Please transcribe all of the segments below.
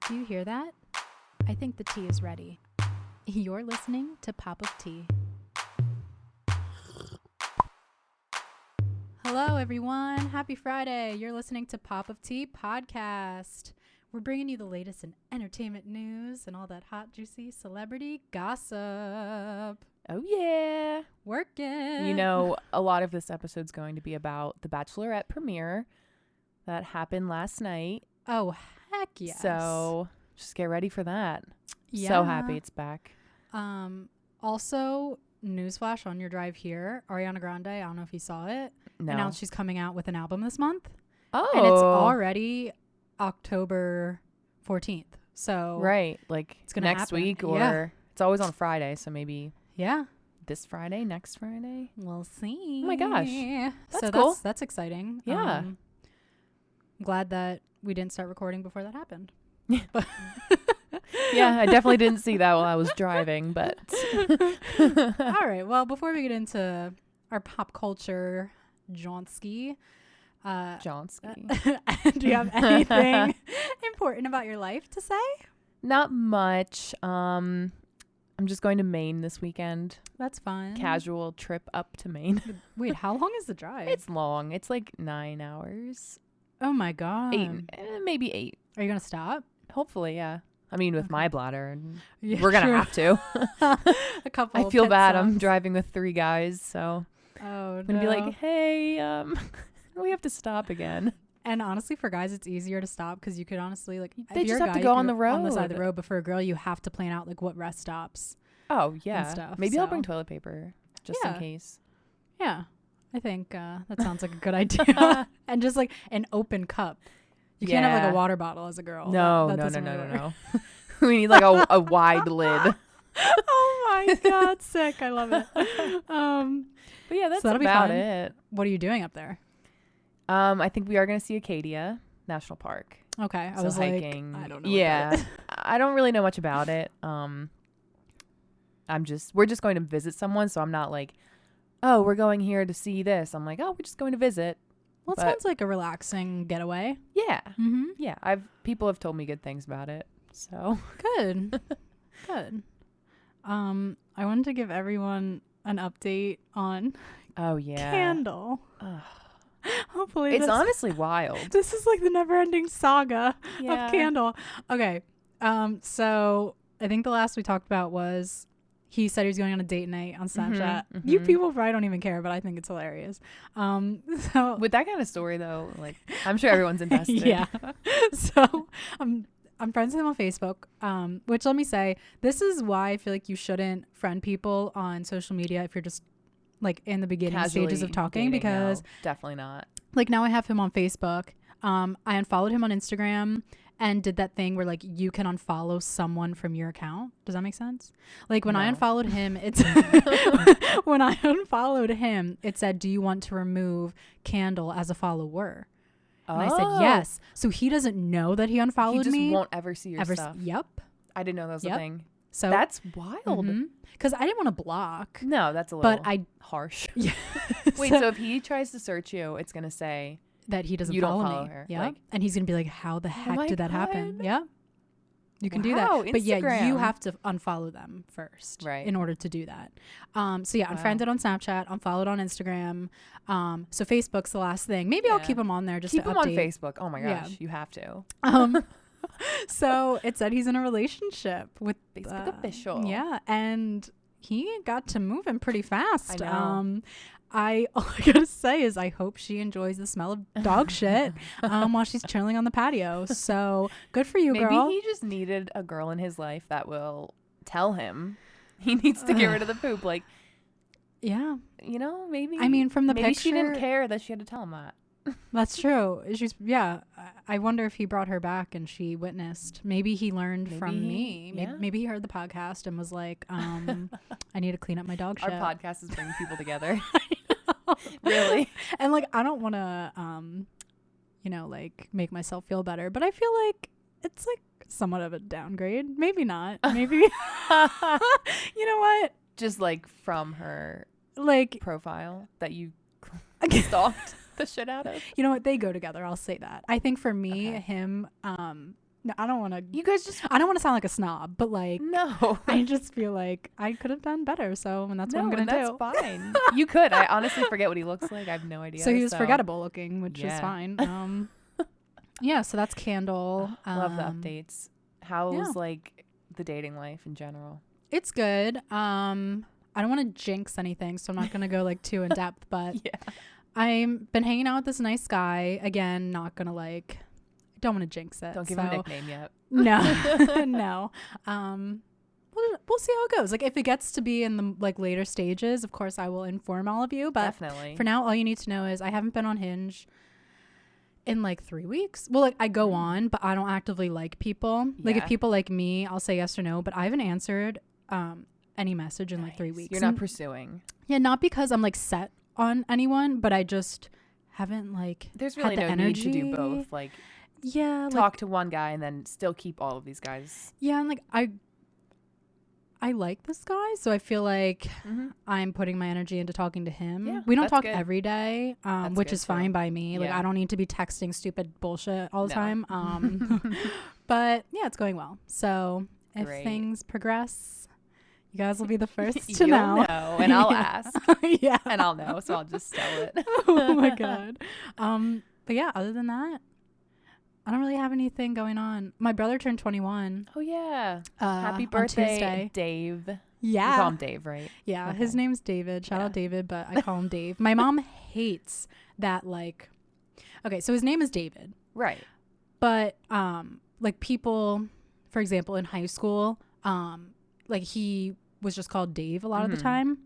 Do you hear that? I think the tea is ready. You're listening to Pop of Tea. Hello, everyone. Happy Friday. You're listening to Pop of Tea podcast. We're bringing you the latest in entertainment news and all that hot, juicy celebrity gossip. Oh, yeah. Working. You know, a lot of this episode's going to be about the Bachelorette premiere that happened last night. Oh, heck yes. So just get ready for that. Yeah. So happy it's back. Also, newsflash on your drive here, Ariana Grande, I don't know if you saw it, No. announced she's coming out with an album this month. Oh. And it's already October 14th. So right. Like it's gonna next happen. week or it's always on Friday. So maybe yeah, this Friday, next Friday. we'll see. Oh my gosh. So cool. that's exciting. Yeah. I'm glad that we didn't start recording before that happened. Yeah, I definitely didn't see that while I was driving, but. All right. Well, before we get into our pop culture Johnsky, do you have anything important about your life to say? Not much. I'm just going to Maine this weekend. That's fun. Casual trip up to Maine. Wait, how long is the drive? It's long. It's like 9 hours. Oh my God. 8, maybe 8. Are you going to stop? Hopefully, yeah. I mean, with my bladder, and Yeah, we're going to true. have to. A couple I feel pit bad. I'm stops. driving with 3 guys, so Oh, I'm going to be like, hey, we have to stop again. And honestly, for guys, it's easier to stop because you could honestly, like, They if you're just a have to guy, go you on could the on the side of the road. road. But for a girl, you have to plan out like what rest stops. Oh, yeah. Stuff, Maybe I'll so. bring toilet paper just Yeah. in case. Yeah, I think that sounds like a good idea. And just like an open cup. You can't have like Yeah. a water bottle as a girl. No, That no, no, doesn't no, really no, work. no. We need like a wide lid. Oh my God, sick! I love it. But yeah, that's that'll be about fun. it. What are you doing up there? I think we are going to see Acadia National Park. Okay, I So was hiking. like, I don't know. Yeah. What that is. I don't really know much about it. We're just going to visit someone, so I'm not like, oh, we're going here to see this. I'm like, oh, we're just going to visit. Well, it But- sounds like a relaxing getaway. Yeah. Mm-hmm. Yeah. People have told me good things about it. So Good. Good. I wanted to give everyone an update on oh yeah. Candle. Ugh. Hopefully It's this, honestly wild. this is like the never-ending saga Yeah. of Candle. Okay. So I think the last we talked about was he said he was going on a date night on Snapchat. You mhm. people probably don't even care, but I think it's hilarious. So With that kind of story though, like I'm sure everyone's invested. yeah. So I'm friends with him on Facebook, which let me say, this is why I feel like you shouldn't friend people on social media if you're just like in the beginning stages of Casually talking, dating, because no, definitely not. like now I have him on Facebook. I unfollowed him on Instagram and did that thing where like you can unfollow someone from your account. Does that make sense? Like when I No. unfollowed him, it's when I unfollowed him, it said, "Do you want to remove Candle as a follower?" And I said yes. So he doesn't know that he unfollowed He just me. won't ever see your ever. stuff. Yep. I didn't know that was Yep. a thing. So That's wild. because I didn't want to block, No, that's a little but I harsh. yeah. Wait, so if he tries to search you, it's gonna say that he doesn't you don't follow follow me. her, Yeah. like- And he's gonna be like, "How the heck my did that happen?" God. Yeah. You can do Wow, that, but yeah, you Instagram. have to unfollow them first, Right. in order to do that. So yeah, Wow. unfriended on Snapchat, unfollowed on Instagram. So Facebook's the last thing. Maybe I'll Yeah. keep him on there just keep to him on update. Facebook. Oh my Yeah. gosh, you have to. So it said he's in a relationship with Facebook official. Yeah, and he got to moving pretty fast. I know. All I gotta say is I hope she enjoys the smell of dog shit while she's chilling on the patio. So good for you, Maybe girl. he just needed a girl in his life that will tell him he needs to get rid of the poop. Like, Yeah, you know, maybe. I mean, from the maybe she didn't picture- care that she had to tell him that. that's true. She's I wonder if he brought her back and she witnessed. Maybe he learned from Maybe me. he- yeah. Maybe he heard the podcast and was like, I need to clean up my dog Our shit. podcast is bringing people together. Really? And like I don't want to like make myself feel better, but I feel like it's like somewhat of a downgrade. Maybe not. Maybe you know what? Just like from her Like profile that you stalked the shit out of. you know what? They go together. I'll say that. I think for me, Okay. him No, I don't want to. You guys just. I don't want to sound like a snob, but like, No. I just feel like I could have done better. So, and that's what I'm gonna that's do. fine. You could. I honestly forget what he looks like. I have no idea. So he was forgettable looking, which is fine. Yeah. So that's Candle. Love the updates. How's like the dating life in general? It's good. I don't want to jinx anything, so I'm not gonna go like too in depth. But I've been hanging out with this nice guy. Again, not gonna like. Don't want to jinx it. Don't give him a nickname yet. No, no. We'll see how it goes. Like if it gets to be in the like later stages, of course I will inform all of you. But definitely. For now, all you need to know is I haven't been on Hinge in like 3 weeks. Well, like I go on, but I don't actively like people. Like if people like me, I'll say yes or no. But I haven't answered any message in like 3 weeks. You're not pursuing. Yeah, not because I'm like set on anyone, but I just haven't like. There's really no energy. Need to do both. Like. Yeah, talk to one guy and then still keep all of these guys. Yeah, and like I like this guy, so I feel like I'm putting my energy into talking to him. Yeah, we don't talk every day, which is fine by me. Like I don't need to be texting stupid bullshit all the time. But yeah, it's going well. So if things progress, you guys will be the first to know. And I'll ask. Yeah, and I'll know, so I'll just sell it. Oh my god. But yeah, other than that. I don't really have anything going on. My brother turned 21. Oh, yeah. Happy birthday, Dave. Yeah. You call him Dave, right? Yeah. Okay. His name's David. Shout out David, but I call him Dave. My mom hates that, like... Okay, so his name is David. Right. But, like, people, for example, in high school, like, he was just called Dave a lot of the time.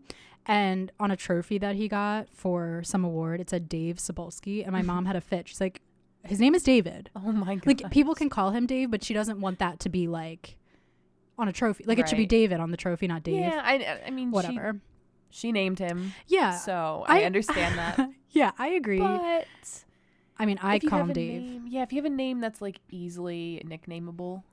And on a trophy that he got for some award, it said Dave Cebulski. And my mom had a fit. She's like... His name is David. Oh my god! Like people can call him Dave, but she doesn't want that to be like on a trophy. Like it should be David on the trophy, not Dave. Yeah, I mean, whatever. She named him. Yeah, so I understand that. Yeah, I agree. But I mean, I call him Dave. If you have a name that's like easily nicknameable,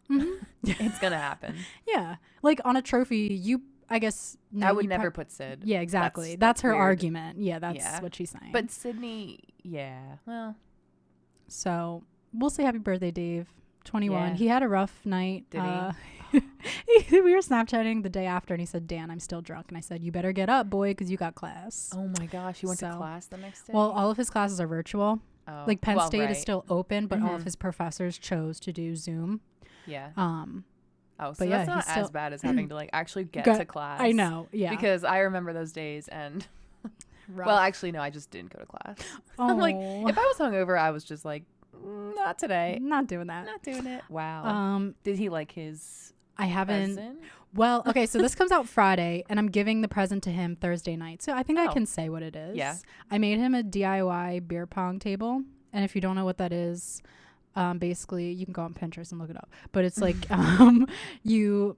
it's gonna happen. Yeah, like on a trophy, I guess I would never put Sid. Yeah, exactly. That's her argument. Yeah, that's what she's saying. But Sydney, well. So we'll say happy birthday, Dave. 21. Yeah. He had a rough night. Did he? We were Snapchatting the day after, and he said, Dan, I'm still drunk. And I said, you better get up, boy, because you got class. Oh, my gosh. He went to class the next day? Well, all of his classes are virtual. Oh. Like, Penn State is still open, but all of his professors chose to do Zoom. Yeah. Oh, so that's not as bad as having to, like, actually get to class. I know, yeah. Because I remember those days, and... Well, actually, no, I just didn't go to class. I'm like, if I was hungover, I was just like, not today. Not doing that. Not doing it. Wow. Did he like his I haven't. present? Well, okay, so this comes out Friday, and I'm giving the present to him Thursday night. So I think I can say what it is. Yeah. I made him a DIY beer pong table. And if you don't know what that is, basically, you can go on Pinterest and look it up. But it's like you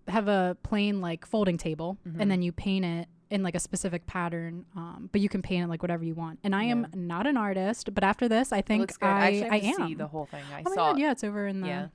have a plain, like, folding table, and then you paint it in like a specific pattern, but you can paint it like whatever you want. And I am not an artist, but after this, I think I am. See the whole thing. I saw. God, yeah, it's over in the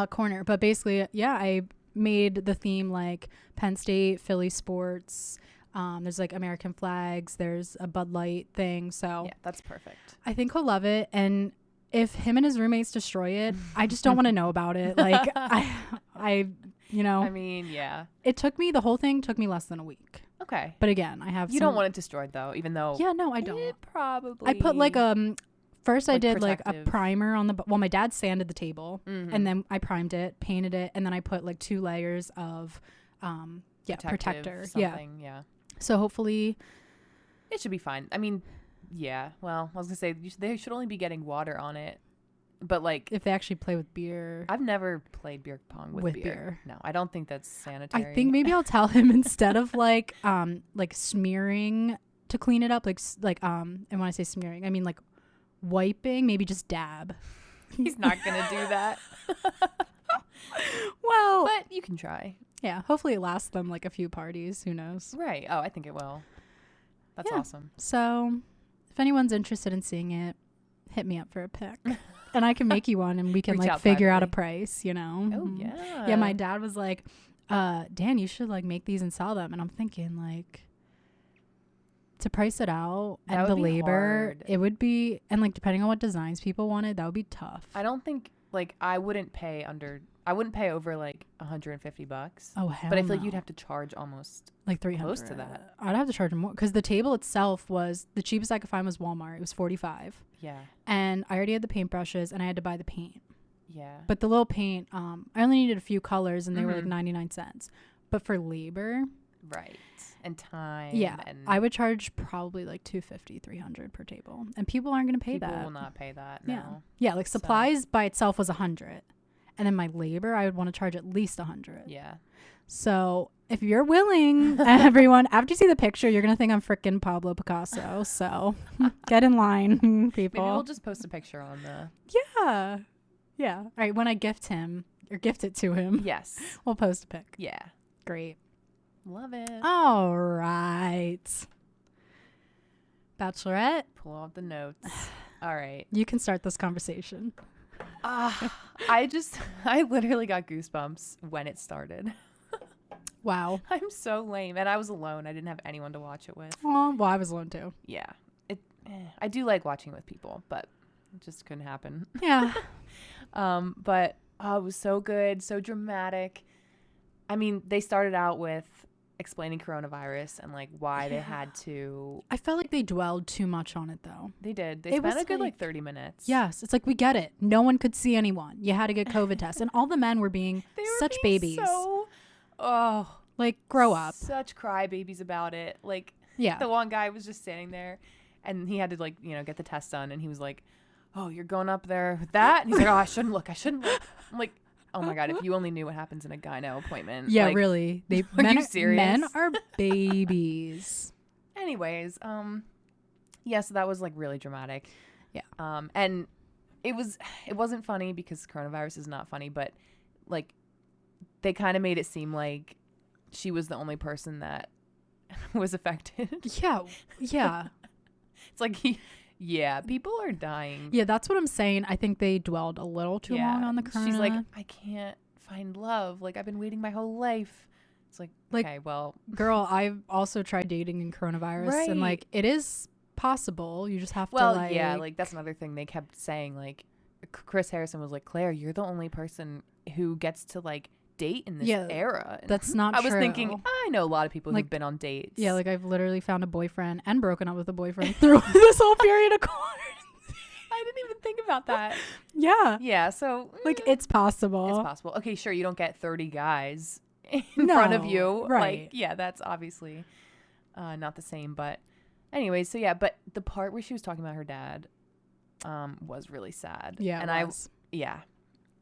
corner. But basically, I made the theme like Penn State, Philly sports. There's like American flags. There's a Bud Light thing. So yeah, that's perfect. I think he'll love it. And if him and his roommates destroy it, I just don't want to know about it. Like I, you know. I mean, yeah. The whole thing took me less than a week. Okay. But again, I have You don't want it destroyed though, even though Yeah, no, I don't. It probably I put like first I did like a primer on the my dad sanded the table and then I primed it, painted it, and then I put like 2 layers of protector. Yeah. So hopefully it should be fine. I mean, yeah. Well, I was going to say they should only be getting water on it. But like if they actually play with beer. I've never played beer pong with beer. No, I don't think that's sanitary. I think maybe I'll tell him instead of like smearing to clean it up, and when I say smearing, I mean like wiping, maybe just dab. He's not gonna do that. Well, but you can try. Yeah, hopefully it lasts them like a few parties. Who knows? Right. Oh, I think it will. That's awesome. So if anyone's interested in seeing it, hit me up for a pic. And I can make you one, and we can like figure out a price, you know? Oh, yeah. Yeah, my dad was like, Dan, you should like make these and sell them. And I'm thinking like to price it out and the labor, it would be, and like depending on what designs people wanted, that would be tough. I don't think like I wouldn't pay over like $150. Oh, hell But I feel no. like you'd have to charge almost like 300. close to that. I'd have to charge more because the table itself was the cheapest I could find was Walmart. It was $45. Yeah. And I already had the paintbrushes and I had to buy the paint. Yeah. But the little paint, I only needed a few colors and they were like 99 cents. But for labor, right, and time, yeah, and I would charge probably like $250, $300 per table, and people aren't going to pay that. People will not pay that. No. Yeah. Like supplies by itself was $100, and then my labor I would want to charge at least $100. Yeah. So if you're willing, everyone, after you see the picture, you're gonna think I'm freaking Pablo Picasso. So get in line, people. Maybe we'll just post a picture on the. Yeah. All right. When I gift him or gift it to him, Yes, we'll post a pic. Yeah. Great. Love it. All right. Bachelorette. Pull out the notes. All right. You can start this conversation. I literally got goosebumps when it started. Wow. I'm so lame. And I was alone. I didn't have anyone to watch it with. Oh, well, I was alone too. Yeah. I do like watching with people, but it just couldn't happen. Yeah. But it was so good, so dramatic. I mean, they started out with explaining coronavirus and like why they had to. I felt like they dwelled too much on it though. They did. They spent a good like 30 minutes. Yes. It's like, we get it. No one could see anyone. You had to get COVID tests. And all the men were being such babies. Like, grow up. Such crybabies about it. Like, yeah. The one guy was just standing there and he had to like, get the test done. And he was like, oh, you're going up there with that? And he's like, oh, I shouldn't look. I'm like, oh my God, if you only knew what happens in a gyno appointment. Yeah, like, really. Are you serious? Men are babies. Anyways, yeah, so that was like really dramatic. Yeah. And it wasn't funny because coronavirus is not funny, but like they kind of made it seem like she was the only person that was affected. Yeah. Yeah. It's like yeah, people are dying. Yeah, that's what I'm saying. I think they dwelled a little too long on the corona. She's like, I can't find love. Like, I've been waiting my whole life. It's like okay, well. Girl, I've also tried dating in coronavirus. Right. And, like, it is possible. You just have to, Well, yeah, like, that's another thing they kept saying. Like, Chris Harrison was like, Claire, you're the only person who gets to, like, date in this era. And that's not true. I was thinking, I know a lot of people who've been on dates. Yeah, like I've literally found a boyfriend and broken up with a boyfriend through this whole period of quarantine. I didn't even think about that. Yeah. Yeah, so. Like, it's possible. It's possible. Okay, sure, you don't get 30 guys in front of you. Right. Like, yeah, that's obviously not the same. But anyway, so yeah, but the part where she was talking about her dad was really sad. Yeah, and I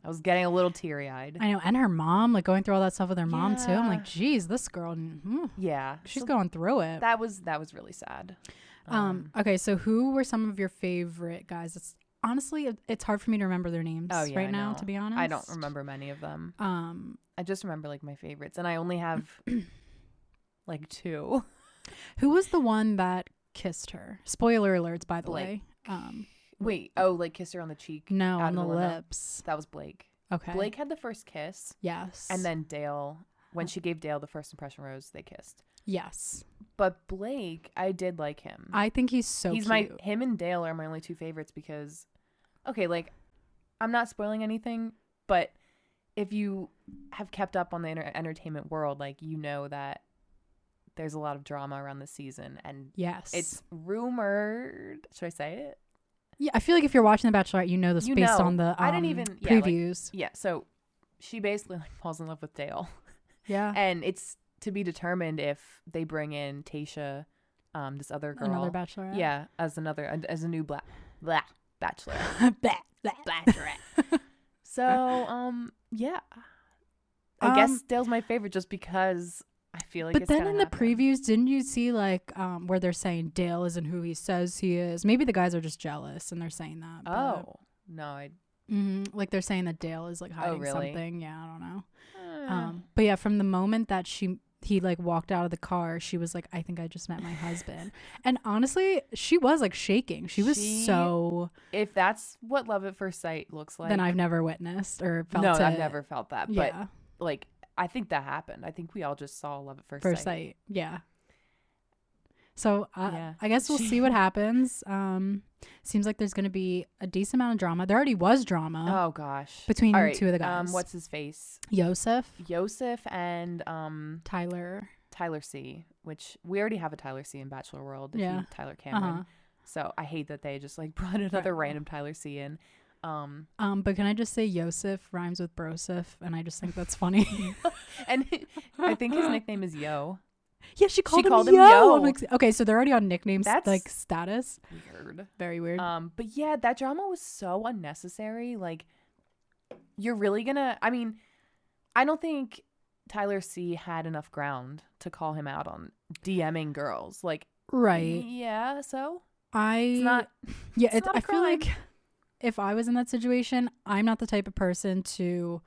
was getting a little teary-eyed. I know. And her mom, like going through all that stuff with her mom too. I'm like, geez, this girl. Yeah. She's going through it. That was really sad. Okay. So who were some of your favorite guys? It's honestly, it's hard for me to remember their names right now, to be honest. I don't remember many of them. I just remember like my favorites, and I only have like two. Who was the one that kissed her? Spoiler alerts, by the way. Wait, like kissed her on the cheek? No, on the lips. That was Blake. Okay. Blake had the first kiss. Yes. And then Dale, when she gave Dale the first impression rose, they kissed. Yes. But Blake, I did like him. I think he's so cute. Him and Dale are my only two favorites because, okay, like, I'm not spoiling anything, but if you have kept up on the entertainment world, like, you know that there's a lot of drama around this season. And yes, it's rumored. Should I say it? Yeah, I feel like if you're watching The Bachelorette, you know this based on the I didn't even previews. So she basically like falls in love with Dale. Yeah. And it's to be determined if they bring in Tayshia, this other girl. Another Bachelorette. Yeah, as a new Bachelorette. Bachelorette. So, yeah. I guess Dale's my favorite just because I feel like but then in the previews, didn't you see like where they're saying Dale isn't who he says he is? Maybe the guys are just jealous and they're saying that. Oh, no. Like they're saying that Dale is like hiding really? something. Yeah, I don't know. But yeah, from the moment that he like walked out of the car, she was like, I think I just met my husband. And honestly, she was like shaking. She was so. If that's what love at first sight looks like, then I've never witnessed or felt No, it. I've never felt that. But yeah. Like, I think that happened. I think we all just saw love at first sight. Yeah. So Yeah. I guess we'll see what happens. Seems like there's going to be a decent amount of drama. There already was drama. Oh gosh. Between All right, two of the guys. what's his face? Yosef And Tyler C, which we already have a Tyler C in Bachelor World. Tyler Cameron. Uh-huh. So I hate that they just like brought another random Tyler C in. But can I just say Yosef rhymes with Brosif, and I just think that's funny. And I think his nickname is Yo. Yeah, she called him Yo. Yo. I'm like, okay, so they're already on nicknames. That's like status. Weird. Very weird. But yeah, that drama was so unnecessary. Like, you're really gonna, I mean, I don't think Tyler C had enough ground to call him out on DMing girls. Like, right. Yeah, so it's not I feel like if I was in that situation, I'm not the type of person to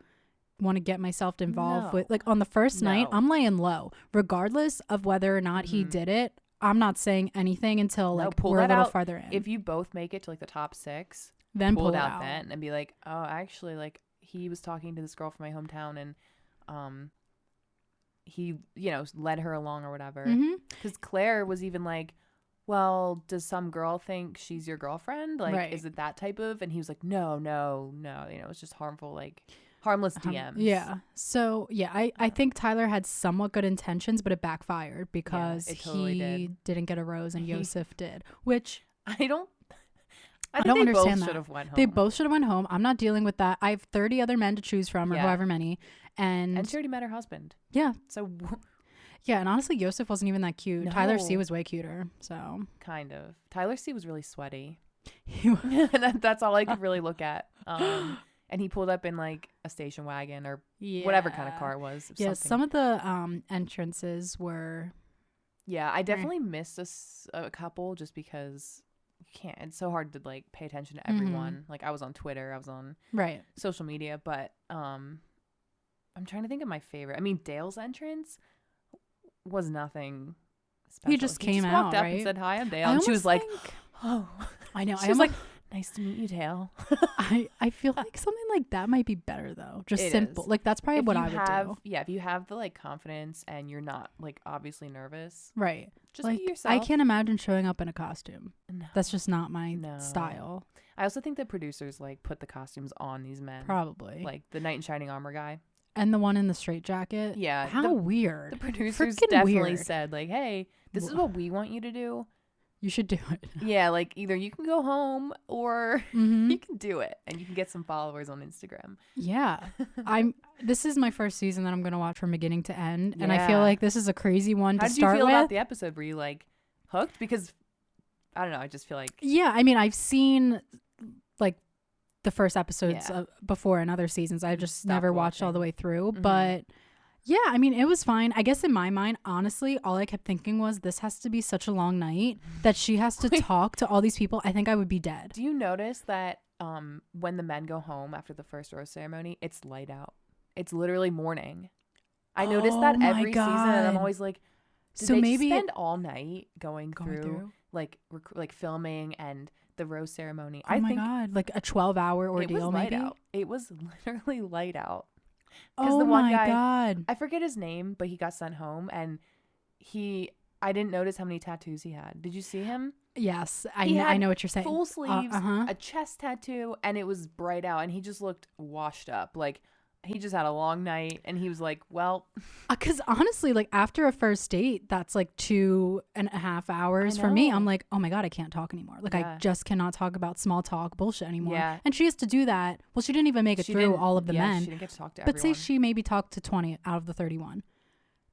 want to get myself involved with, like, on the first night, I'm laying low regardless of whether or not he did it. I'm not saying anything until like we're a little farther in. If you both make it to like the top 6, then pull it out then and be like, oh, actually, like, he was talking to this girl from my hometown and he, you know, led her along or whatever. Because Claire was even like, well, does some girl think she's your girlfriend? Like, is it that type of? And he was like, no, you know, it's just harmful, like harmless DMs. Yeah. So yeah, I think Tyler had somewhat good intentions, but it backfired because he didn't get a rose and Yosef did, which I don't understand that. Should have went home. They both should have went home. I'm not dealing with that. I have 30 other men to choose from, or however many, and she already met her husband. Yeah. So. Yeah, and honestly, Yosef wasn't even that cute. No. Tyler C was way cuter. So kind of. Tyler C was really sweaty. That's all I could really look at. And he pulled up in like a station wagon or whatever kind of car it was. Yeah, some of the entrances were. Yeah, I definitely missed a couple just because you can't. It's so hard to like pay attention to everyone. Like I was on Twitter, I was on social media, but I'm trying to think of my favorite. I mean, Dale's entrance was nothing special. He just came out, walked up and said, "Hi, I'm Dale." And she was like, "Oh, I know." She was like, "Nice to meet you, Dale." I feel like something like that might be better though. Just simple. Like that's probably what I would do. Yeah, if you have the like confidence and you're not like obviously nervous, right? Just like, be yourself. I can't imagine showing up in a costume. No. That's just not my style. I also think the producers like put the costumes on these men. Probably like the knight in shining armor guy. And the one in the straitjacket. Yeah. How weird. The producers definitely said, like, hey, this is what we want you to do. You should do it. Yeah, like either you can go home or you can do it and you can get some followers on Instagram. Yeah. This is my first season that I'm going to watch from beginning to end. Yeah. And I feel like this is a crazy one to start with. How did you feel about the episode? Were you like hooked? Because I don't know. I just feel like. Yeah. I mean, I've seen like the first episodes before in other seasons. I just never watched all the way through. But yeah, I mean, it was fine. I guess in my mind, honestly, all I kept thinking was this has to be such a long night that she has to talk to all these people. I think I would be dead. Do you notice that when the men go home after the first rose ceremony, it's light out? It's literally morning. I noticed that every season, and I'm always like, did they maybe spend all night going through? Like filming and the rose ceremony? Oh my God, like a 12-hour ordeal. It was light maybe out. It was literally light out. Oh the one my guy, God, I forget his name, but he got sent home, and I didn't notice how many tattoos he had. Did you see him? Yes, I know what you're saying. Full sleeves, a chest tattoo, and it was bright out, and he just looked washed up. Like he just had a long night, and he was like, well, because honestly, like after a first date, that's like 2.5 hours for me. I'm like, oh my God, I can't talk anymore. Like I just cannot talk about small talk bullshit anymore. Yeah. And she has to do that. Well, she didn't even make it through all of the men. She didn't get to talk to everyone. But say she maybe talked to 20 out of the 31.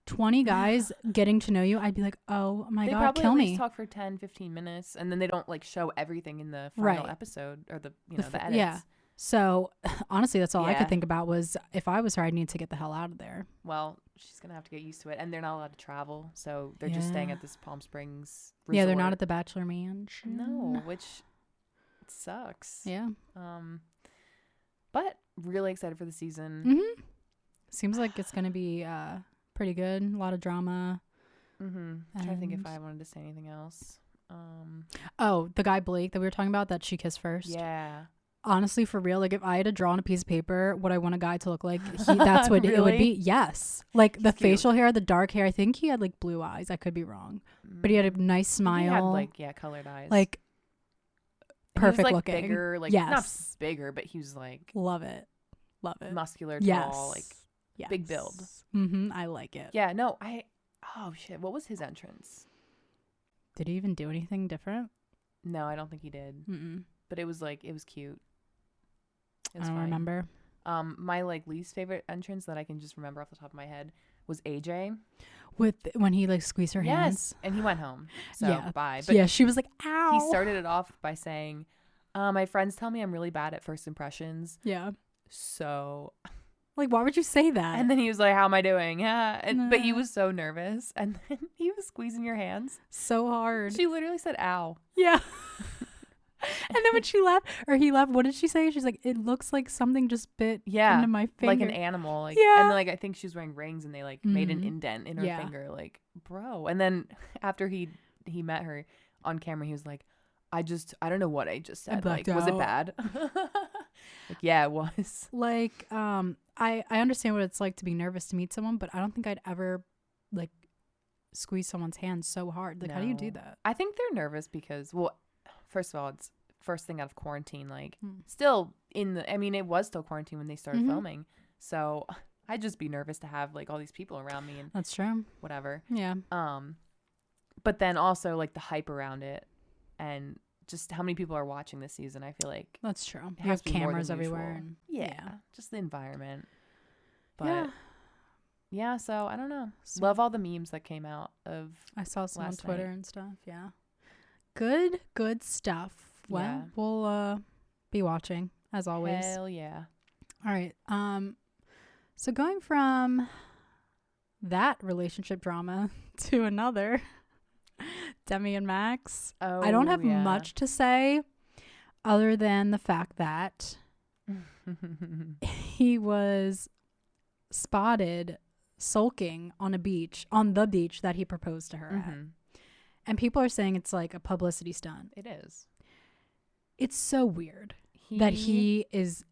20 guys getting to know you, I'd be like, oh my God, kill me. They probably talk for 10-15 minutes, and then they don't like show everything in the final episode or the edits. Yeah. So honestly, that's all I could think about was if I was her, I'd need to get the hell out of there. Well, she's going to have to get used to it. And they're not allowed to travel. So they're just staying at this Palm Springs resort. Yeah, they're not at the Bachelor Mansion. No, which sucks. Yeah. But really excited for the season. Mm-hmm. Seems like it's going to be pretty good. A lot of drama. Mm-hmm. I'm trying to think if I wanted to say anything else. The guy Blake that we were talking about that she kissed first. Yeah. honestly, for real, like if I had to draw on a piece of paper what I want a guy to look like, that's what it would be. Really? Yes. Like the He's cute. facial hair, the dark hair. I think he had like blue eyes. I could be wrong. But he had a nice He had smile. like colored eyes. Like And he was, perfect like, looking. bigger, like Yes. not bigger, but he was like Love it. muscular, Yes. tall, like big build. I like it. Yeah, no, oh shit, what was his entrance? Did he even do anything different? No, I don't think he did. But it was cute. It was I don't fine. remember. My like least favorite entrance that I can just remember off the top of my head was AJ. When he like squeezed her hands. Yes, and he went home. So Yeah. bye. But Yeah, she was like, ow. he started it off by saying, my friends tell me I'm really bad at first impressions. Yeah. So Like, why would you say that? and then he was like, how am I doing? Yeah. But he Nah. was so nervous. And then he was squeezing your hands. So hard. She literally said, ow. Yeah. And then when she left, or he left, what did she say? She's like, it looks like something just bit into my finger. Like an animal. Like, Yeah. And then, like, I think she was wearing rings and they like made an indent in her Yeah. finger. Like, bro. And then after he met her on camera, he was like, I don't know what I just said. Like, was it bad? Like, yeah, it was. Like, I understand what it's like to be nervous to meet someone, but I don't think I'd ever like squeeze someone's hand so hard. Like, how do you do No. that? I think they're nervous because, well, first of all, it's first thing out of quarantine. Like, still it was still quarantine when they started filming. So I'd just be nervous to have like all these people around me and That's true. whatever. Yeah. But then also like the hype around it and just how many people are watching this season. I feel like That's true. it You has have to be more cameras than everywhere. usual. And, Yeah, just the environment. But yeah, so I don't know. So- Love all the memes that came out of. I saw some on last Twitter night. and stuff. Yeah. Good stuff. Well, Yeah. we'll be watching as always. Hell yeah. All right. So going from that relationship drama to another, Demi and Max. Oh, I don't have yeah. much to say other than the fact that he was spotted sulking on the beach that he proposed to her at. And people are saying it's like a publicity stunt. It is. It's so weird that he is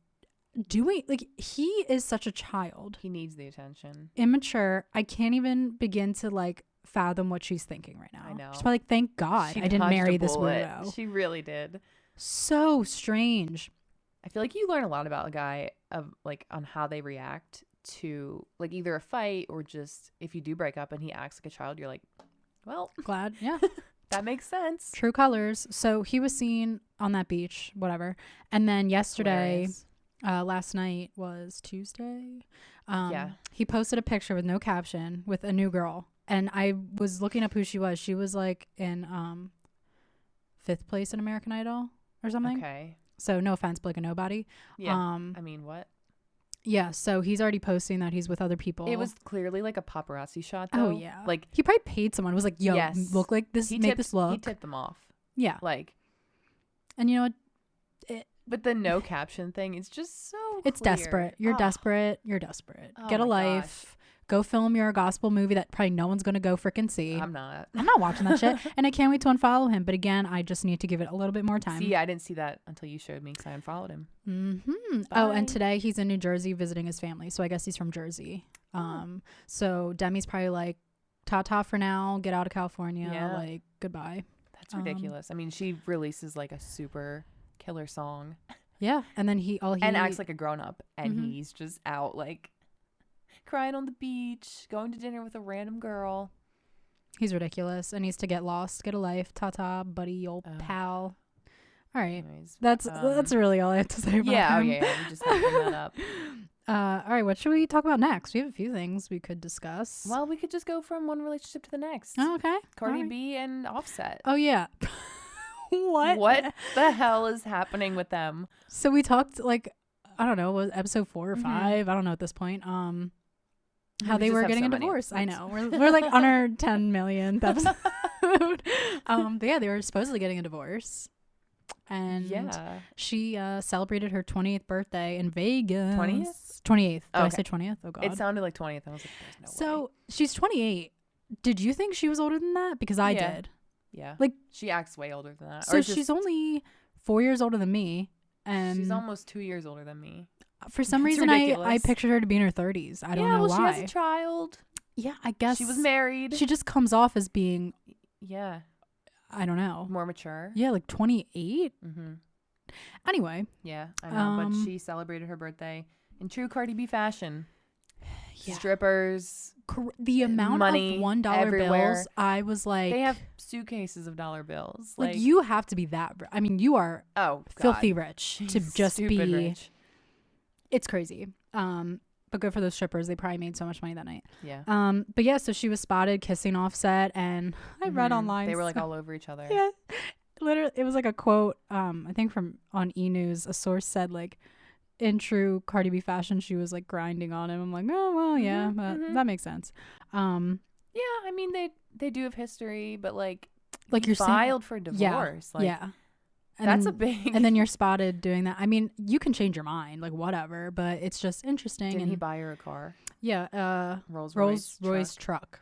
doing, like, he is such a child. He needs the attention. Immature. I can't even begin to like fathom what she's thinking right now. I know. She's probably like, thank God She I didn't dodged a marry this bullet. weirdo. She really did. So strange. I feel like you learn a lot about a guy of like on how they react to like either a fight or just if you do break up and he acts like a child, you're like, well, Glad. Yeah. that makes sense. True colors. So he was seen on that beach, whatever. And then yesterday, Hilarious. last night was Tuesday. Yeah. He posted a picture with no caption with a new girl. And I was looking up who she was. She was like in 5th place in American Idol or something. Okay. So no offense, but like a nobody. Yeah. I mean, what? Yeah. So he's already posting that he's with other people. It was clearly like a paparazzi shot though. Oh yeah. Like he probably paid someone. It was like, yo, Yes. look like this. Make this look. He tipped them off. Yeah. Like, And you know what? but the no caption thing is just so It's clear. desperate. You're desperate. You're desperate. Oh Get a my life. Go film your gospel movie that probably no one's going to go freaking see. I'm not. I'm not watching that shit. And I can't wait to unfollow him. But again, I just need to give it a little bit more time. See, I didn't see that until you showed me because I unfollowed him. Oh, and Bye. today he's in New Jersey visiting his family. So I guess he's from Jersey. So Demi's probably like, ta-ta for now. Get out of California. Yeah. Like, goodbye. That's ridiculous. I mean, she releases like a super killer song Yeah. And then he and acts like a grown up, and he's just out like crying on the beach, going to dinner with a random girl. he's ridiculous and needs to get lost, get a life. Ta-ta, buddy, old pal. All right. Anyways, That's really all I have to say about yeah. him. Okay, we just have to bring that up. All right, what should we talk about next? We have a few things we could discuss. Well, we could just go from one relationship to the next. Oh, okay. Cardi All right. B and Offset. Oh yeah. What the hell is happening with them? So we talked like, I don't know, was episode 4 or 5? I don't know at this point. How We they just were have getting so a many divorce. I episodes. know. We're like on our 10 millionth episode. But yeah, they were supposedly getting a divorce. And Yeah. she celebrated her 20th birthday in Vegas. 20th? 28th. Did I Okay. say 20th? Oh God. It sounded like 20th. I was like, there's no way. So she's 28. Did you think she was older than that? Because I Yeah. did. Yeah. Like, she acts way older than that. so Or she's just- only 4 years older than me, And she's almost 2 years older than me. For some It's reason, I ridiculous. pictured her to be in her 30s. I don't know well, why. she has a child. Yeah, I guess She was married. She just comes off as being, yeah, I don't know, more mature. yeah, like 28. Mm-hmm. Anyway, Yeah, I know. But she celebrated her birthday in true Cardi B fashion. Yeah. Strippers, the amount money of $1 everywhere. bills, I was like, they have suitcases of dollar bills. like you have to be that. I mean, you are filthy rich to just be. Rich. It's crazy. But good for those strippers. They probably made so much money that night. Yeah. But yeah, so she was spotted kissing Offset, and I read online. They were like all over each other. Yeah. Literally, it was like a quote, I think from on E! News, a source said like, in true Cardi B fashion, she was like grinding on him. I'm like, oh, well, yeah, but that makes sense. Yeah, I mean, they do have history, but like you're filed for divorce. Yeah. Like, yeah. And that's then, a big. And then you're spotted doing that. I mean, you can change your mind, like whatever, but it's just interesting. Didn't he buy her a car? Yeah, Rolls Royce truck.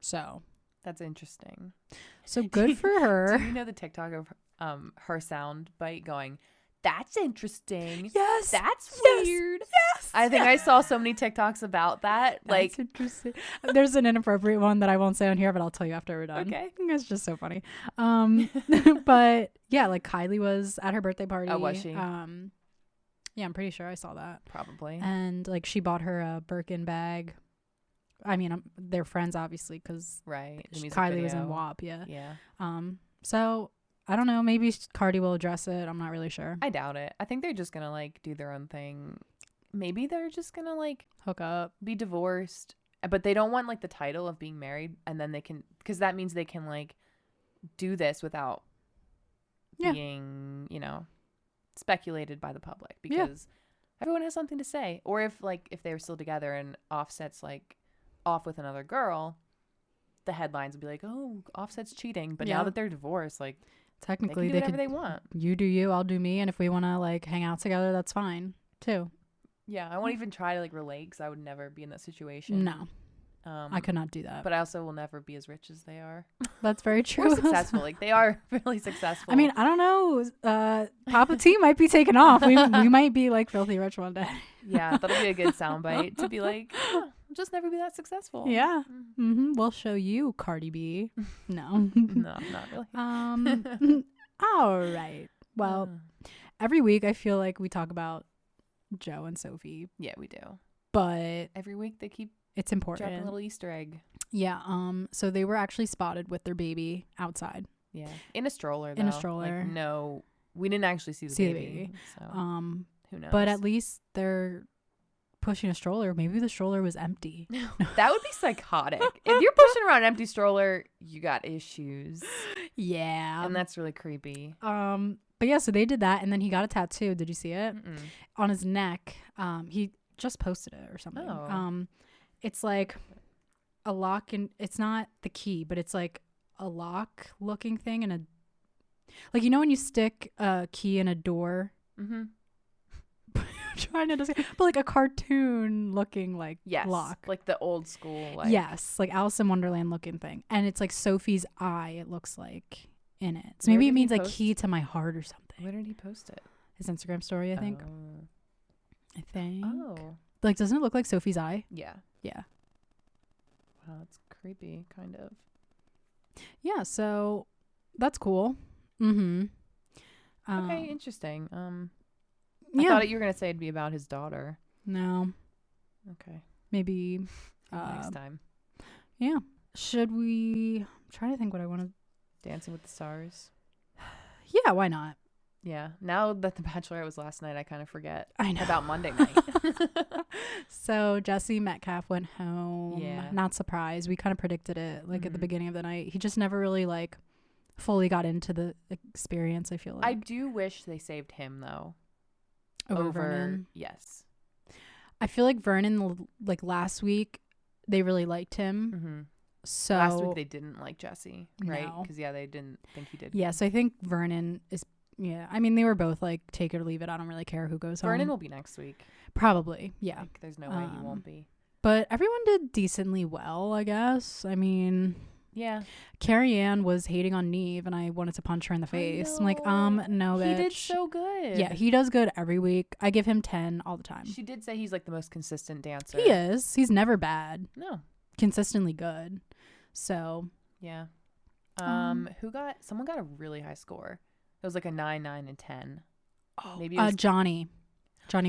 So that's interesting. So good for her. Do you know the TikTok of her sound bite going, "That's interesting. Yes. That's yes, weird." Yes. I think I saw so many TikToks about that. That's interesting. There's an inappropriate one that I won't say on here, but I'll tell you after we're done. Okay. It's just so funny. But yeah, like Kylie was at her birthday party. Oh, was she? Yeah, I'm pretty sure I saw that. Probably. And like she bought her a Birkin bag. I mean, they're friends obviously because Kylie was in WAP. Yeah. Yeah. So I don't know. Maybe Cardi will address it. I'm not really sure. I doubt it. I think they're just gonna like do their own thing. Maybe they're just gonna like hook up, be divorced, but they don't want like the title of being married, and then they can, because that means they can like do this without being, speculated by the public, because everyone has something to say. Or if they were still together and Offset's like off with another girl, the headlines would be like, "Oh, Offset's cheating." But now that they're divorced, like technically they can do whatever they want. You do you, I'll do me, and if we want to like hang out together, that's fine too. Yeah, I won't even try to like relate because I would never be in that situation. No, I could not do that. But I also will never be as rich as they are. That's very true. Or successful. Like they are really successful. I mean, I don't know. Papa T might be taken off. We might be like filthy rich one day. Yeah, that'll be a good soundbite to be like, I'll just never be that successful. Yeah. Mm-hmm. We'll show you, Cardi B. No. No, not really. All right. Well, every week I feel like we talk about Joe and Sophie. Yeah, we do. But every week they keep it's important. Dropping a little Easter egg. Yeah. So they were actually spotted with their baby outside. Yeah. In a stroller though. In a stroller. Like, no, we didn't actually see the baby. So who knows? But at least they're pushing a stroller. Maybe the stroller was empty. That would be psychotic. If you're pushing around an empty stroller, you got issues. Yeah. And that's really creepy. But yeah, so they did that, and then he got a tattoo. Did you see it? Mm-mm. On his neck. He just posted it or something. Oh. It's like a lock, and it's not the key, but it's like a lock looking thing, and like, you know when you stick a key in a door. Mm-hmm. Trying to describe, but like a cartoon looking like lock, like the old school, like Alice in Wonderland looking thing, and it's like Sophie's eye. It looks like in it, so maybe it means like key to my heart or something. Where did he post it? His Instagram story, I think. Oh, like, doesn't it look like Sophie's eye? Yeah. Wow, that's creepy, kind of. Yeah, so that's cool. Mm-hmm. Okay, interesting. I thought you were gonna say it'd be about his daughter. No. Okay. Maybe next time. Yeah. Should we? I'm trying to think what I want to. Dancing with the Stars. Yeah, why not? Yeah. Now that the Bachelorette was last night, I kind of forget about Monday night. So Jesse Metcalf went home. Yeah. Not surprised. We kind of predicted it at the beginning of the night. He just never really like fully got into the experience, I feel like. I do wish they saved him though. Over Vernon. Yes. I feel like Vernon, like last week, they really liked him. Mm-hmm. So last week they didn't like Jesse, right? No. Because they didn't think he did. Yeah, so I think Vernon is. Yeah, I mean they were both like take it or leave it. I don't really care who goes home. Vernon will be next week. Probably, yeah. Like, there's no way he won't be. But everyone did decently well, I guess. I mean, Yeah. Carrie Ann was hating on Neve, and I wanted to punch her in the face. I'm like, no, bitch. He did so good. Yeah, he does good every week. I give him 10 all the time. She did say he's like the most consistent dancer. He is. He's never bad. No. Consistently good. So. Yeah. Someone got a really high score. It was like a 9, 9, and 10. Oh, maybe it was Johnny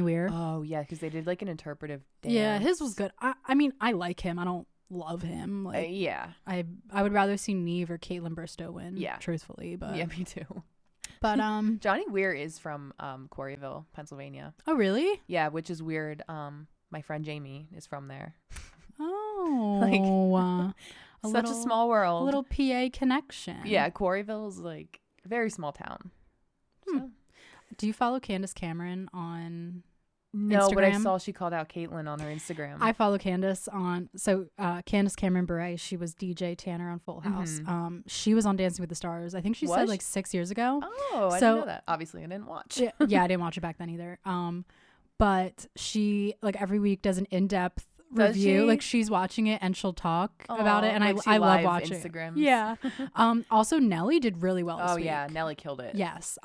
Weir. Oh yeah, because they did like an interpretive dance. Yeah, his was good. I mean, I like him. I don't love him. Like, yeah. I would rather see Neve or Caitlin Bristow win. Yeah. Truthfully, but yeah, me too. But Johnny Weir is from Quarryville, Pennsylvania. Oh really? Yeah, which is weird. My friend Jamie is from there. Oh, such a small world. A little PA connection. Yeah, Quarryville is like a very small town. So. Do you follow Candace Cameron on No, Instagram? but I saw she called out Caitlyn on her Instagram. I follow Candace on Candace Cameron Bure. She was DJ Tanner on Full House. Mm-hmm. She was on Dancing with the Stars. I think she said like 6 years ago. Oh, I didn't know that. Obviously, I didn't watch. Yeah, I didn't watch it back then either. But she like every week does an in-depth review. Like she's watching it and she'll talk about it, and like I love watching Instagrams. Yeah. Also Nelly did really well this week. Yeah, Nelly killed it. Yes,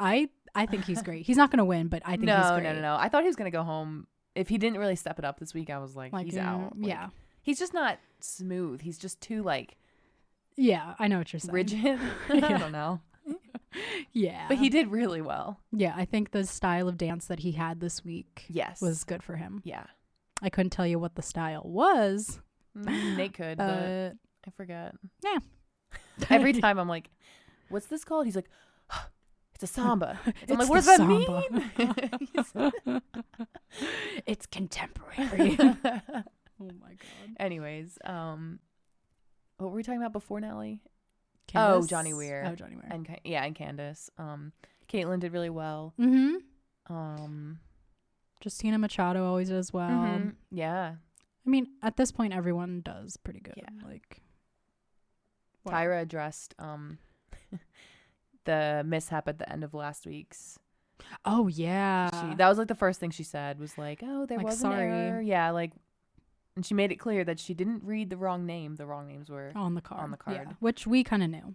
I think he's great. He's not going to win, but I think he's great. No. I thought he was going to go home. If he didn't really step it up this week, I was like he's out. Like, yeah. He's just not smooth. He's just too like. Yeah, I know what you're saying. Rigid. I don't know. Yeah. But he did really well. Yeah, I think the style of dance that he had this week was good for him. Yeah. I couldn't tell you what the style was. Nate could, but I forget. Yeah. Every time I'm like, what's this called? He's like, it's a samba. I'm like, what does that mean? It's contemporary. Oh my God. Anyways, what were we talking about before Nelly? Candace? Oh, Johnny Weir. And Candace. Caitlyn did really well. Mm-hmm. Justina Machado always does well. Mm-hmm. Yeah. I mean, at this point, everyone does pretty good. Yeah. Like, Tyra addressed the mishap at the end of last week's. Oh yeah. That was like the first thing she said was like, "Oh, there was an error." Yeah, like, and she made it clear that she didn't read the wrong name. The wrong names were on the card. Yeah, which we kind of knew,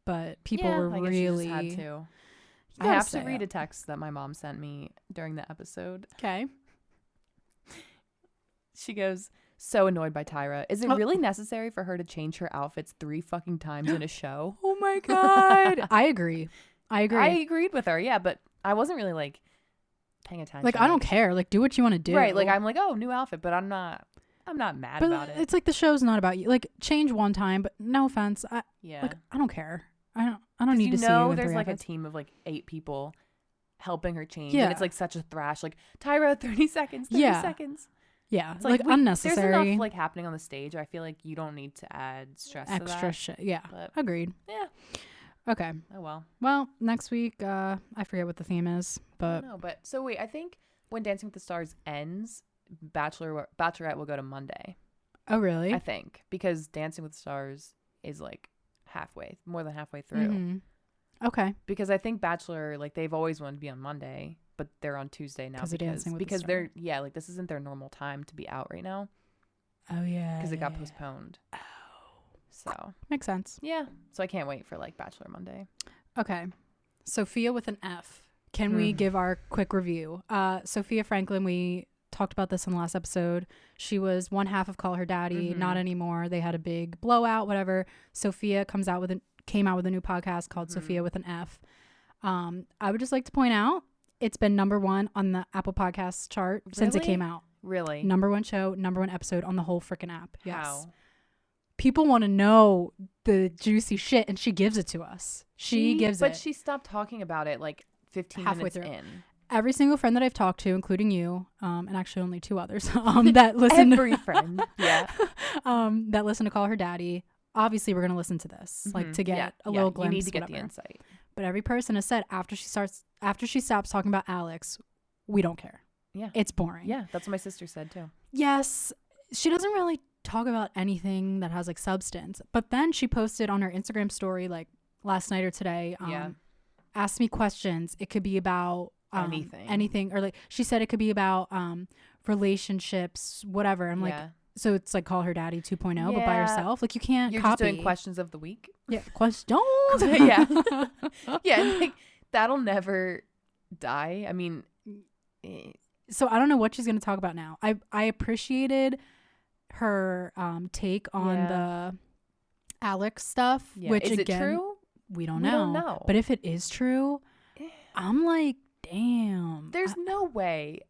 but people were I really. Guess you just had to. I have to read a text that my mom sent me during the episode. Okay. She goes, so annoyed by Tyra. Is it really necessary for her to change her outfits 3 fucking times in a show? Oh my God. I agree. I agreed with her. Yeah, but I wasn't really like paying attention. Like, I don't care. Like, do what you want to do. Right. Like, I'm like, oh, new outfit, but I'm not mad about it. It's like the show's not about you. Like, change one time, but no offense. Like, I don't care. I don't need to see you in there's 3 like outfits. a team of like 8 people helping her change. Yeah. And it's like such a thrash. Like, Tyra, 30 seconds, 30 seconds. Yeah. It's like unnecessary. There's enough like happening on the stage. I feel like you don't need to add stress Extra to that. shit. Yeah. But, agreed. Yeah. Okay. Oh well. Well, next week, I forget what the theme is, but. No, but so wait, I think when Dancing with the Stars ends, Bachelorette will go to Monday. Oh really? I think because Dancing with the Stars is like more than halfway through. Mm-hmm. Okay. Because I think Bachelor, like they've always wanted to be on Monday, but they're on Tuesday now because they're like this isn't their normal time to be out right now. Oh yeah. Because it got postponed. Oh. So makes sense. Yeah. So I can't wait for like Bachelor Monday. Okay. Sophia with an F. Can we give our quick review? Sophia Franklin, we talked about this in the last episode. She was one half of Call Her Daddy, not anymore. They had a big blowout, whatever. Sophia came out with a new podcast called Sophia with an F. I would just like to point out it's been #1 on the Apple Podcasts chart since it came out. Really? #1 show, #1 episode on the whole freaking app. Yes. How? People want to know the juicy shit, and she gives it to us. She gives it. But she stopped talking about it like 15 halfway minutes through. in. Every single friend that I've talked to, including you, and actually only 2 others, that listen. Every friend, yeah. That listen to Call Her Daddy. Obviously, we're gonna listen to this, like to get a little glimpse. You need to get whatever. the insight. But every person has said after she stops talking about Alex, we don't care. Yeah, it's boring. Yeah, that's what my sister said too. Yes, she doesn't really talk about anything that has like substance. But then she posted on her Instagram story like last night or today. Ask me questions. It could be about anything, or like she said, it could be about relationships, whatever. I'm like, So it's like Call Her Daddy 2.0, but by Yeah. yourself. Like you can't You're copy. just doing questions of the week. Yeah, question. Yeah. Yeah, and like that'll never die. I mean, So I don't know what she's going to talk about now. I appreciated her take on the Alex stuff, which is again, it true? we don't We know. don't know. But if it is true, I'm like, damn. There's no way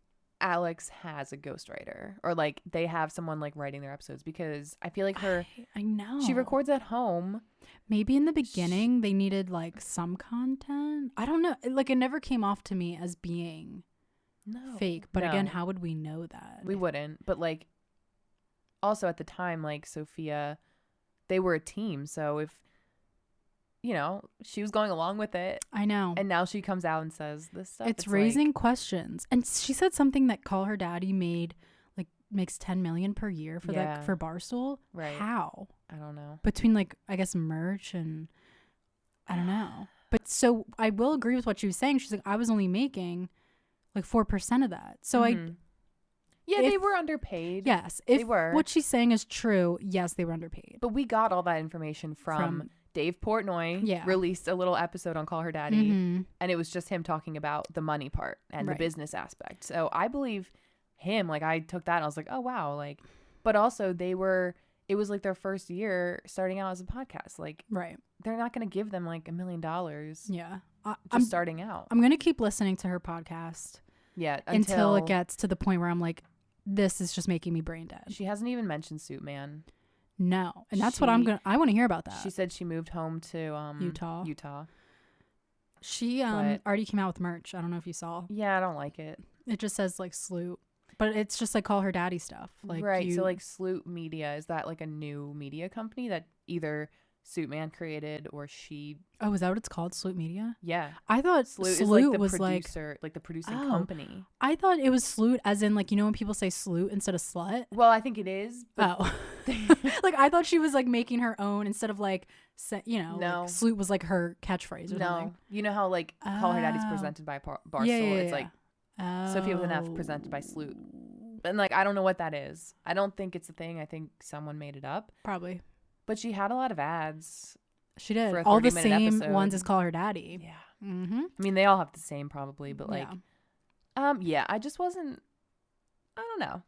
Alex has a ghostwriter or like they have someone like writing their episodes, because I feel like I know. she records at home. Maybe in the beginning they needed like some content. I don't know. Like it never came off to me as being fake. But again, how would we know that? We wouldn't. But like also at the time, like Sofia, they were a team. So if, you know, she was going along with it. I know. And now she comes out and says this stuff. It's raising questions. And she said something that Call Her Daddy makes 10 million per year for for Barstool. Right. How? I don't know. Between like, I guess, merch and I don't know. But so I will agree with what she was saying. She's like, I was only making like 4% of that. So they were underpaid. Yes. They were. What she's saying is true, yes, they were underpaid. But we got all that information from Dave Portnoy. Released a little episode on Call Her Daddy. And it was just him talking about the money part and the business aspect. So I believe him. Like I took that and I was like, oh wow. Like, but also it was like their first year starting out as a podcast. Like, they're not going to give them like $1 million. Yeah. I'm starting out. I'm going to keep listening to her podcast. Yeah. Until it gets to the point where I'm like, this is just making me brain dead. She hasn't even mentioned Suit Man. No. And that's what I want to hear about that. She said she moved home to Utah. She already came out with merch. I don't know if you saw. Yeah, I don't like it. It just says like Sloot. But it's just like Call Her Daddy stuff. Like so like Sloot Media, is that like a new media company that either Suit Man created or she? Oh, is that what it's called? Sloot Media? Yeah. I thought Sloot is like the was producer, like the producing company. I thought it was Sloot as in like, you know when people say Sloot instead of slut? Well, I think it is. Oh. Like I thought she was like making her own instead of like, like Sloot was like her catchphrase or something. You know how like Call Her Daddy's presented by Barstool? It's like Sofia with an F presented by Sloot. And like, I don't know what that is. I don't think it's a thing. I think someone made it up. Probably. But she had a lot of ads. She did. All the same ones as Call Her Daddy. Yeah. Mm-hmm. I mean, they all have the same probably, but like, I just wasn't, I don't know.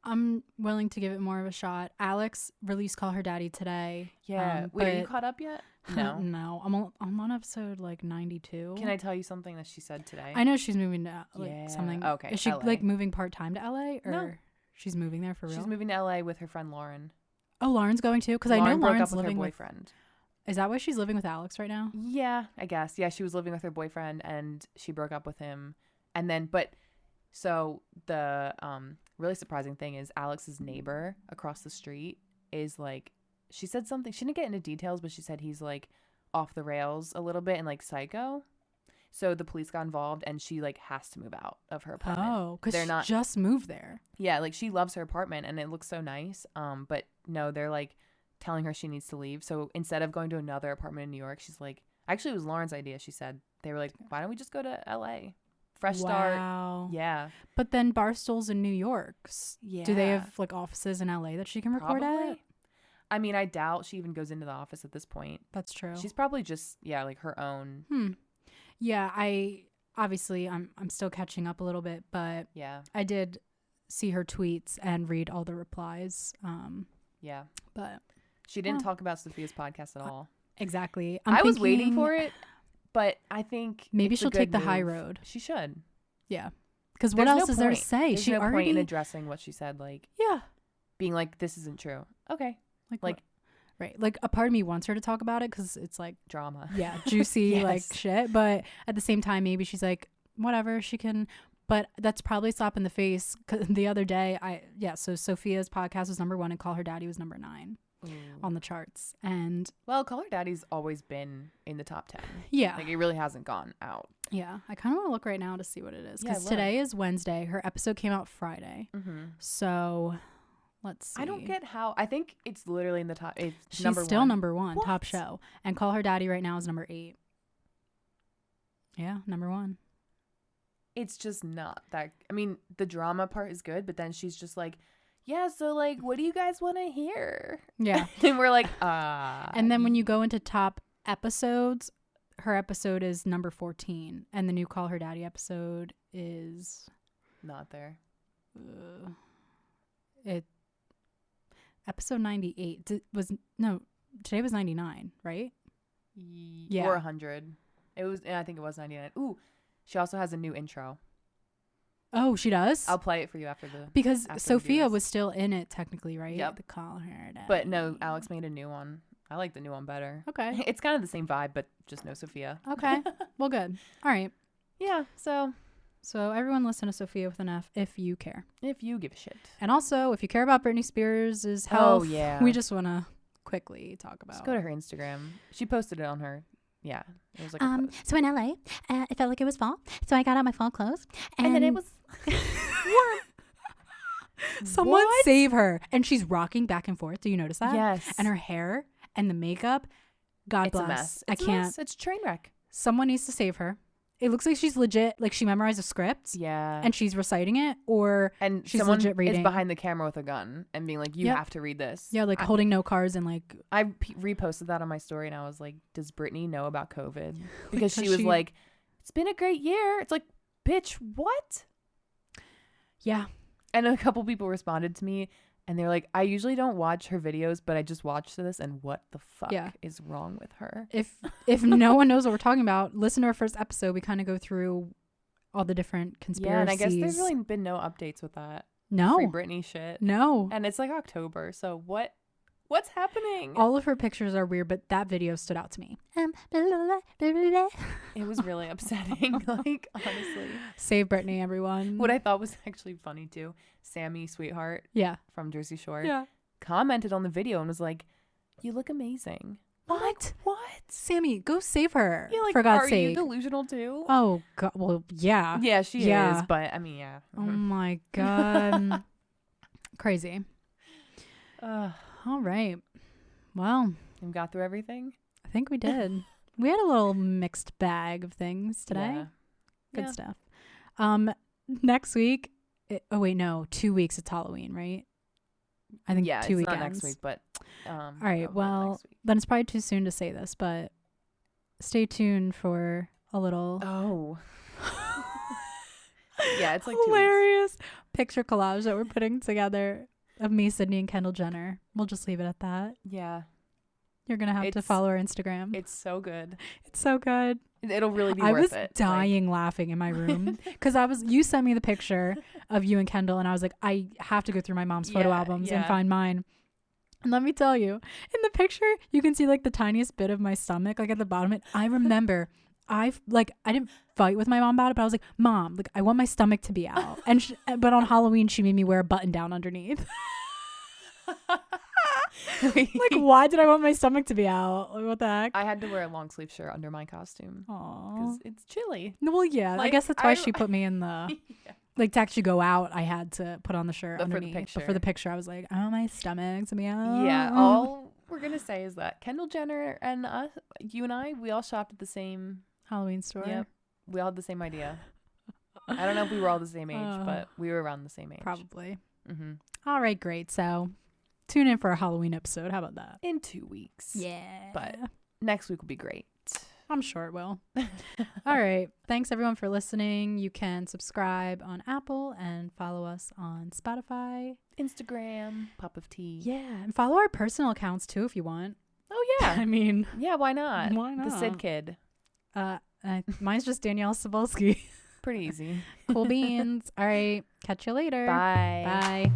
I'm willing to give it more of a shot. Alex released Call Her Daddy today. Yeah. Wait, are you caught up yet? No. No. I'm on episode like 92. Can I tell you something that she said today? I know she's moving to something. Okay. Is she LA. like moving part-time to LA or no. She's moving there for real? She's moving to LA with her friend Lauren. Oh, Lauren's going too? Because I know Lauren's living with her boyfriend. Is that why she's living with Alex right now? Yeah, I guess. Yeah, she was living with her boyfriend and she broke up with him. And then, so the really surprising thing is Alex's neighbor across the street is like, she said something, she didn't get into details, but she said he's like off the rails a little bit and like psycho. So the police got involved and she like has to move out of her apartment. Oh, because she just moved there. Yeah, like she loves her apartment and it looks so nice. But no, they're like telling her she needs to leave. So instead of going to another apartment in New York, she's like, actually it was Lauren's idea. She said, they were like, why don't we just go to LA? Fresh start. Yeah. But then Barstool's in New York. Yeah. Do they have like offices in LA that she can record at? I mean, I doubt she even goes into the office at this point. That's true. She's probably just, like her own. Yeah, I'm still catching up a little bit, but yeah, I did see her tweets and read all the replies. Yeah. But she didn't talk about Sofia's podcast at all. Exactly. I was waiting for it, but I think maybe she'll take the high road. She should. Yeah. Because what else is there to say? There's no point in addressing what she said, like being like, this isn't true. Okay. Like right. Like a part of me wants her to talk about it because it's like drama. Yeah. Juicy like shit. But at the same time, maybe she's like, whatever, she can. But that's probably slap in the face. Cause the other day, so Sofia's podcast was number 1 and Call Her Daddy was number 9 on the charts. And well, Call Her Daddy's always been in the top 10. Yeah. Like it really hasn't gone out. Yeah. I kind of want to look right now to see what it is. Because today is Wednesday. Her episode came out Friday. So let's see. I don't get how. I think it's literally in the top. She's still number 1 top show. And Call Her Daddy right now is number 8. Yeah, number 1. It's just not that. I mean, the drama part is good, but then she's just like, yeah, so like, what do you guys want to hear? Yeah. And we're like, And then when you go into top episodes, her episode is number 14, and the new Call Her Daddy episode is not there. It episode 98 today was 99, right? Yeah, or 100. I think it was 99. Ooh, she also has a new intro. Oh, she does? I'll play it for you after because after Sophia was still in it technically, right? Yep. The Call Her Daddy. But no, Alex made a new one. I like the new one better. Okay. It's kind of the same vibe, but just no Sophia. Okay. Well, good. All right. Yeah, so everyone listen to Sophia with an F if you care. if you give a shit. And also, if you care about Britney Spears' health, yeah. we just want to quickly talk about. Just go to her Instagram. She posted it on her. Yeah. It was like a post. So in LA, it felt like it was fall. So I got out my fall clothes. And then it was warm. Someone What? save her. And she's rocking back and forth. Do you notice that? Yes. And her hair and the makeup. God It's bless. a mess. I It's a can't. mess. It's a train wreck. Someone needs to save her. It looks like she's legit. Like she memorized a script. Yeah. And she's reciting it, or And she's someone legit reading. is behind the camera with a gun and being like, you Yep. have to read this. Yeah, like holding note cards and like. I reposted that on my story and I was like, does Britney know about COVID? Because she was she- like, it's been a great year. It's like, bitch, what? Yeah. And a couple people responded to me and they're like, I usually don't watch her videos, but I just watched this and what the fuck Yeah. is wrong with her? If no one knows what we're talking about, listen to our first episode. We kind of go through all the different conspiracies. Yeah, and I guess there's really been no updates with that. no, Free Britney shit. no. And it's like October, so what's happening? All of her pictures are weird, but that video stood out to me. Blah, blah, blah, blah, blah, blah. It was really upsetting, like, honestly. Save Britney, everyone. What I thought was actually funny too, Sammy Sweetheart Yeah. from Jersey Shore Yeah. commented on the video and was like, you look amazing. I'm like, What? what? Sammy, go save her. Yeah, like, for God's are sake. you delusional too? Oh God. Well, yeah. Yeah, she Yeah. is, but I mean, yeah. Oh my God. Crazy. Uh, All right. Well, we got through everything. I think we did. We had a little mixed bag of things today. Yeah. Good Yeah. stuff. Next week. 2 weeks. It's Halloween, right? I think Yeah, 2 it's weekends. not next week, but All right. about Well, next week. then it's probably too soon to say this, but stay tuned for a little Oh. Yeah, it's like 2 weeks. hilarious picture collage that we're putting together of me, Sydney, and Kendall Jenner. We'll just leave it at that. Yeah, You're gonna have to It's- follow our Instagram. it's so good. It's so good. It'll really be I worth was it. dying laughing in my room because you sent me the picture of you and Kendall, and I was like, I have to go through my mom's photo Yeah, albums and yeah. find mine. And let me tell you, in the picture, you can see like the tiniest bit of my stomach, like at the bottom. And I remember I didn't fight with my mom about it, but I was like, Mom, like I want my stomach to be out. And but on Halloween, she made me wear a button down underneath. Like, why did I want my stomach to be out? Like, what the heck? I had to wear a long sleeve shirt under my costume Aw. because it's chilly. No, well, yeah. I Like, guess that's why I- she put me in the Yeah. like to actually go out. I had to put on the shirt But for the underneath. But for picture. the picture, I was like, oh, my stomach to be out. Yeah, all we're gonna say is that Kendall Jenner and us, you and I, we all shopped at the same. Halloween store. Yep, we all had the same idea. I don't know if we were all the same age, Oh. but we were around the same age. Probably. Mm-hmm. All right, great. So tune in for a Halloween episode. How about that? In 2 weeks. Yeah. But next week will be great. I'm sure it will. All right. Thanks everyone for listening. You can subscribe on Apple and follow us on Spotify. Instagram, Pop of Tea. Yeah. And follow our personal accounts too if you want. Oh yeah. I mean, Yeah, why not? Why The Sid not? Kid. mine's just Danielle Cebulski. Pretty easy. Cool beans. All right. Catch you later. Bye. Bye.